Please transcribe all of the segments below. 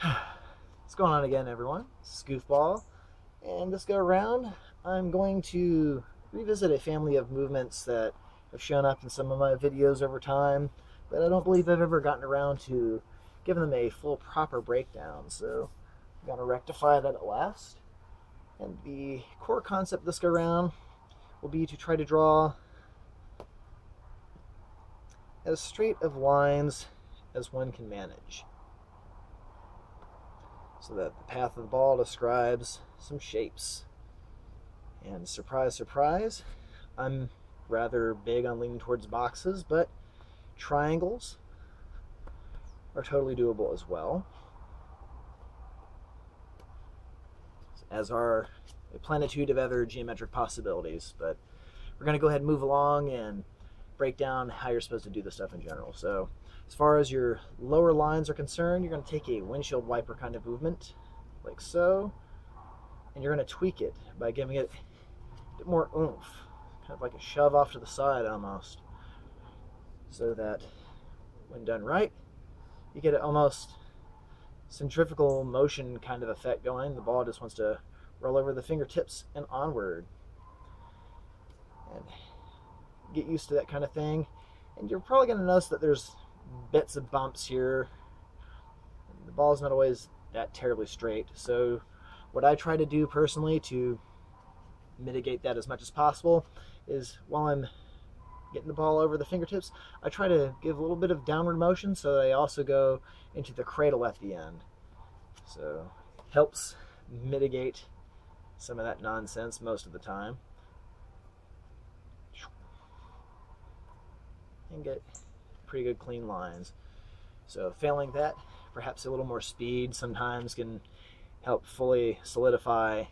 What's going on again, everyone? This is Goofball, and this go around, I'm going to revisit a family of movements that have shown up in some of my videos over time, but I don't believe I've ever gotten around to giving them a full proper breakdown, so I'm going to rectify that at last. And the core concept this go around will be to try to draw as straight of lines as one can manage, so that the path of the ball describes some shapes. And surprise, surprise, I'm rather big on leaning towards boxes, but triangles are totally doable as well, as are a plenitude of other geometric possibilities. But we're going to go ahead and move along and break down how you're supposed to do this stuff in general. So as far as your lower lines are concerned, you're going to take a windshield wiper kind of movement, like so, and you're going to tweak it by giving it a bit more oomph, kind of like a shove off to the side almost, so that when done right, you get an almost centrifugal motion kind of effect going. The ball just wants to roll over the fingertips and onward. And get used to that kind of thing. And you're probably going to notice that there's bits of bumps here. The ball's not always that terribly straight. So what I try to do personally to mitigate that as much as possible is, while I'm getting the ball over the fingertips, I try to give a little bit of downward motion so that I also go into the cradle at the end. So it helps mitigate some of that nonsense most of the time, and get pretty good clean lines. So failing that, perhaps a little more speed sometimes can help fully solidify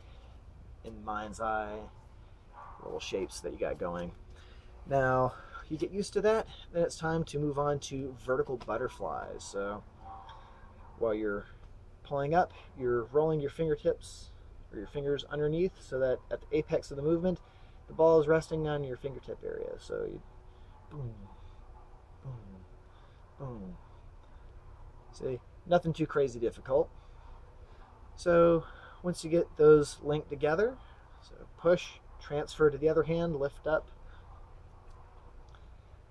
in the mind's eye little shapes that you got going. Now you get used to that, then it's time to move on to vertical butterflies. So while you're pulling up, you're rolling your fingertips or your fingers underneath, so that at the apex of the movement, the ball is resting on your fingertip area. So you boom, boom, boom. See, nothing too crazy difficult. So once you get those linked together, so push, transfer to the other hand, lift up,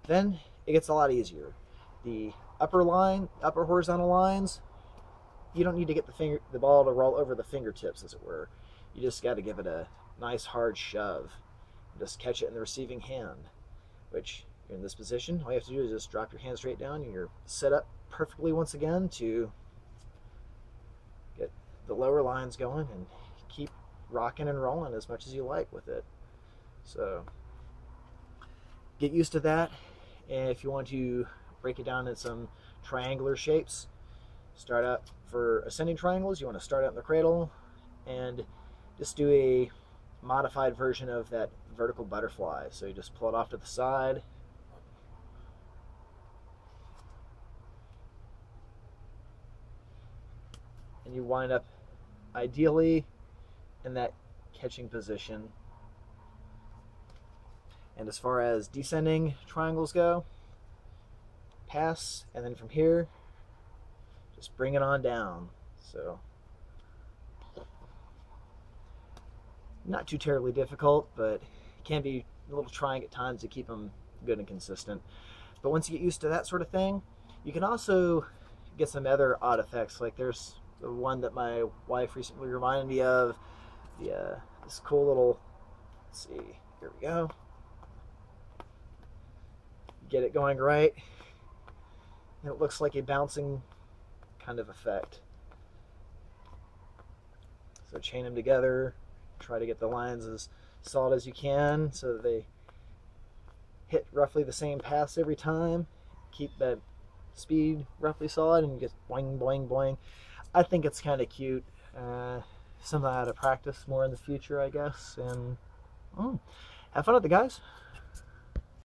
then it gets a lot easier. The upper horizontal lines, you don't need to get the ball to roll over the fingertips, as it were. You just got to give it a nice hard shove. Just catch it in the receiving hand, which, in this position, all you have to do is just drop your hand straight down, and you're set up perfectly once again to get the lower lines going and keep rocking and rolling as much as you like with it. So get used to that. And if you want to break it down in some triangular shapes, start out for ascending triangles. You want to start out in the cradle and just do a modified version of that vertical butterfly. So you just pull it off to the side, and you wind up ideally in that catching position. And as far as descending triangles go, pass, and then from here, just bring it on down. So not too terribly difficult, but it can be a little trying at times to keep them good and consistent. But once you get used to that sort of thing, you can also get some other odd effects. Like there's the one that my wife recently reminded me of, this cool little, let's see, here we go. Get it going right, and it looks like a bouncing kind of effect. So chain them together, try to get the lines as solid as you can so that they hit roughly the same pass every time. Keep that speed roughly solid, and you get boing, boing, boing. I think it's kind of cute. Something I ought to practice more in the future, I guess. And have fun with it, guys.